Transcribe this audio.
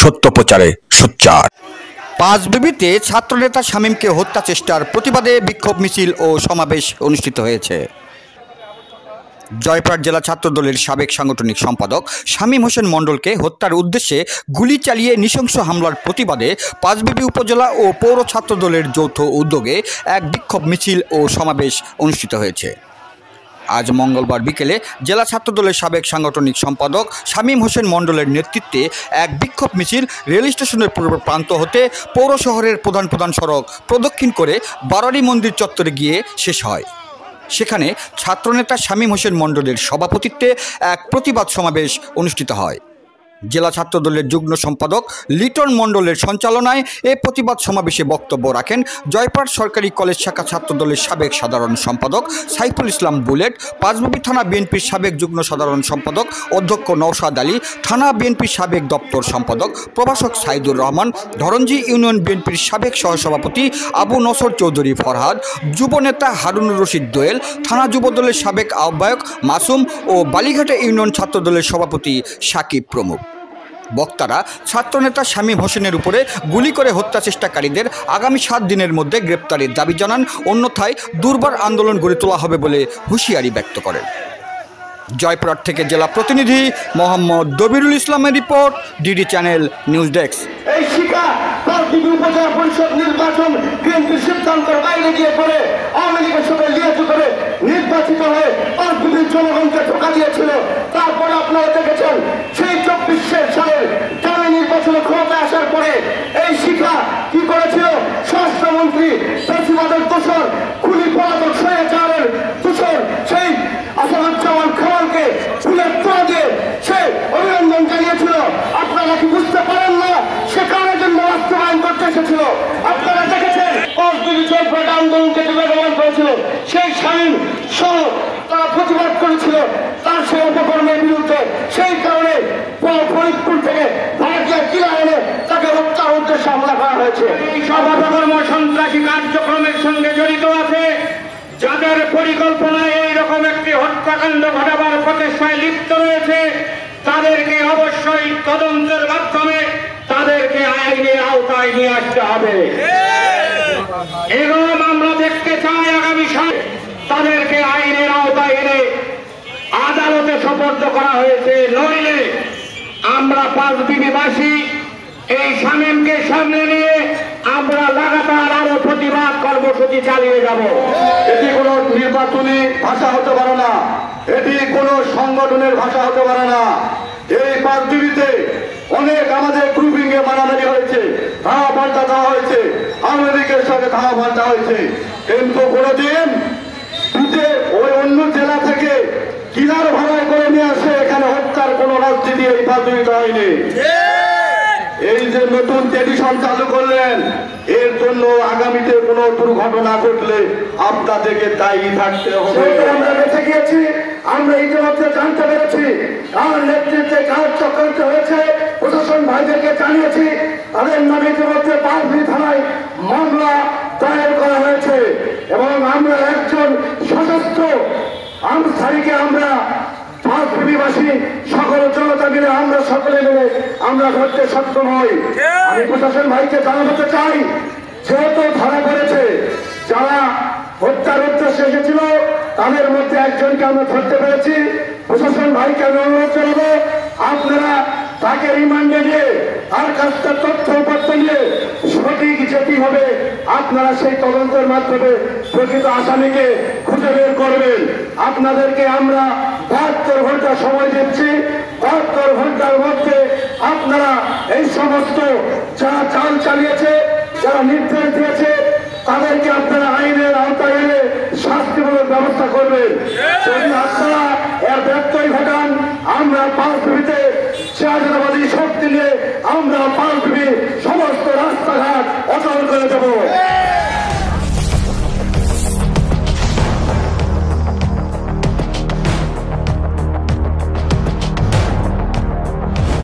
সত্য প্রচারে সোচ্চার। পাঁচবিবিতে ছাত্রনেতা শামীমকে হত্যা চেষ্টার প্রতিবাদে বিক্ষোভ মিছিল ও সমাবেশ অনুষ্ঠিত হয়েছে। জয়পুরহাট জেলা ছাত্রদলের সাবেক সাংগঠনিক সম্পাদক শামীম হোসেন মণ্ডলকে হত্যার উদ্দেশ্যে গুলি চালিয়ে নৃশংস হামলার প্রতিবাদে পাঁচবিবি উপজেলা ও পৌর ছাত্রদলের যৌথ উদ্যোগে এক বিক্ষোভ মিছিল ও সমাবেশ অনুষ্ঠিত হয়েছে। আজ মঙ্গলবার বিকেলে জেলা ছাত্রদলের সাবেক সাংগঠনিক সম্পাদক শামীম হোসেন মণ্ডলের নেতৃত্বে এক বিক্ষোভ মিছিল রেল স্টেশনের পূর্ব প্রান্ত হতে পৌর শহরের প্রধান সড়ক প্রদক্ষিণ করে বারারি মন্দির চত্বরে গিয়ে শেষ হয়। সেখানে ছাত্রনেতা শামীম হোসেন মণ্ডলের সভাপতিত্বে এক প্রতিবাদ সমাবেশ অনুষ্ঠিত হয়। জেলা ছাত্রদলের যুগ্ম সম্পাদক লিটন মণ্ডলের সঞ্চালনায় এ প্রতিবাদ সমাবেশে বক্তব্য রাখেন জয়পুরহাট সরকারি কলেজ শাখা ছাত্রদলের সাবেক সাধারণ সম্পাদক সাইফুল ইসলাম বুলেট, পাঁচবিবি থানা বিএনপির সাবেক যুগ্ম সাধারণ সম্পাদক অধ্যক্ষ নওশাদ আলী, থানা বিএনপির সাবেক দপ্তর সম্পাদক প্রভাষক সাইদুর রহমান, ধরঞ্জি ইউনিয়ন বিএনপির সাবেক সহসভাপতি আবু নসর চৌধুরী ফরহাদ, যুবনেতা হারুনুর রশিদ দোয়েল, থানা যুবদলের সাবেক আহ্বায়ক মাসুম ও বালিঘাটা ইউনিয়ন ছাত্রদলের সভাপতি সাকিব প্রমুখ। বক্তারা ছাত্রনেতা শামীম হোসেনের উপরে গুলি করে হত্যা চেষ্টাকারীদের আগামী 7 দিনের মধ্যে গ্রেপ্তারের দাবি জানান, অন্যথায় দুর্বার আন্দোলন গড়ে তোলা হবে বলে হুঁশিয়ারি ব্যক্ত করেন। জয়পুরহাট থেকে জেলা প্রতিনিধি মোহাম্মদ দবিরুল ইসলামের report, DD channel news desk. এই শিকা পাঁচবিবি উপজেলা পরিষদ নির্বাচন বিএনপির সিদ্ধান্তের বাইরে গিয়ে পড়ে আওয়ামী লীগের সাথে লিয়াজু করে নির্বাচিত হয়ে পাঁচবিবির জনগণকে ধোঁকা দিয়েছিল। তারপরে আপনারা দেখেছেন সেই 24 সালের জাতীয় নির্বাচনে ক্ষমতায় আসার পরে এই শিকা কি করেছিল? স্বরাষ্ট্রমন্ত্রী ফ্যাসিবাদের দোসর, খুনি পলাতক স্বৈরাচারের দোসর সেই আসাদুজ্জামান খামালকে ফুলের তোড়া দিয়ে সে অভিনন্দন জানিয়েছিল। আপনারা কি বুঝতে পারেন না সে কারণের জন্য বাস্তবায়ন করতে এসেছিল? আপনারা দেখেছেন পাঁচবিবি জয়পুরহাট আন্দোলনকে দীর্ঘমান করেছিল, সেই শামীম সহ তারা প্রতিবাদ করেছিল তার সেই অপকর্মের বিরুদ্ধে। সেই কারণে ফরিদপুর থেকে ভারতীয় কিলা এনে তাকে হত্যার উদ্দেশ্যে হামলা করা হয়েছে। এই সব অপকর্ম সন্ত্রাসী কার্যক্রমের সঙ্গে জড়িত আছে, যাদের পরিকল্পনায় এইরকম একটি হত্যাকাণ্ড ঘটাবার প্রচেষ্টায় লিপ্ত রয়েছে, তাদেরকে অবশ্যই তদন্তের মাধ্যমে তাদেরকে আইনের আওতায় নিয়ে আসতে হবে এবং আমরা দেখতে চাই আগামী সালে তাদেরকে আইনের আওতায় এনে আদালতে সোপর্দ করা হয়েছে। নইলে আমরা পাঁচবিবিবাসী এই শামীমকে সামনে নিয়ে আমরা লাগাতার আরো প্রতিবাদ কর্মসূচি চালিয়ে যাব। এটি কোনো নির্বাচনী ভাষা হতে পারে না, এটি কোনো সংগঠনের ভাষা হতে পারে না। এই পাঁচবিবিতে অনেক আমাদের গ্রুপিং এ মারামারি হয়েছে, ধাওয়া পাল্টা দেওয়া হয়েছে, আওয়ামী লীগের সঙ্গে ধাওয়া পাল্টা হয়েছে, কিন্তু কোনোদিন ওই অন্য জেলা থেকে কিলার ভাড়ায় করে নিয়ে আসে এখানে হত্যার কোন রাজনীতি এই পাঁচবিবিতে হয়নি। এই যে নতুন ট্রেডিশন চালু করলেন, এর জন্য আগামীতে কোনো দুর্ঘটনা ঘটলে আপনাদেরকে দায়ী থাকতে হবে। আমরা বেঁচে গিয়েছি, আমরা ইতিমধ্যে জানতে পেরেছি কার নেতৃত্বে কার চক্রান্ত হয়েছে, প্রশাসন ভাইদেরকে জানিয়েছি, তাদের নামে ইতিমধ্যে পাঁচবিবি থানায় মামলা দায়ের করা হয়েছে এবং আমরা একজন সশস্ত্র আনসারীকে আমরা পাঁচবিবিবাসী সকল জনতা মিলে আমরা সকলে মিলে আমরা ধরতে সক্ষম হই। আমি প্রশাসন ভাইকে জানাতে চাই, যেহেতু ধরা পড়েছে যারা হত্যার উদ্দেশ্যে এসেছিল তাদের মধ্যে একজনকে আমরা ধরতে পেরেছি। প্রশাসন ভাইকে আমি অনুরোধ করবো, আপনারা তাকে রিমান্ডে নিয়ে তার কাছ থেকে তথ্য উপাত্ত নিয়ে সঠিক যেটি হবে আপনারা সেই তদন্তের মাধ্যমে প্রকৃত আসামিকে খুঁজে বের করবেন। আপনাদেরকে আমরা 72 ঘন্টা সময় দিচ্ছি, 72 ঘন্টার মধ্যে আপনারা এই সমস্ত যারা চাল চালিয়েছে, যারা নির্দেশ দিয়েছে তাদেরকে আপনারা আইনের আওতায় এনে শাস্তিমূলক ব্যবস্থা করবেন। যদি আপনারা এর ব্যত্যয় ঘটান, আমরা পাঁচবিবিতে জাতীয়তাবাদী শক্তি নিয়ে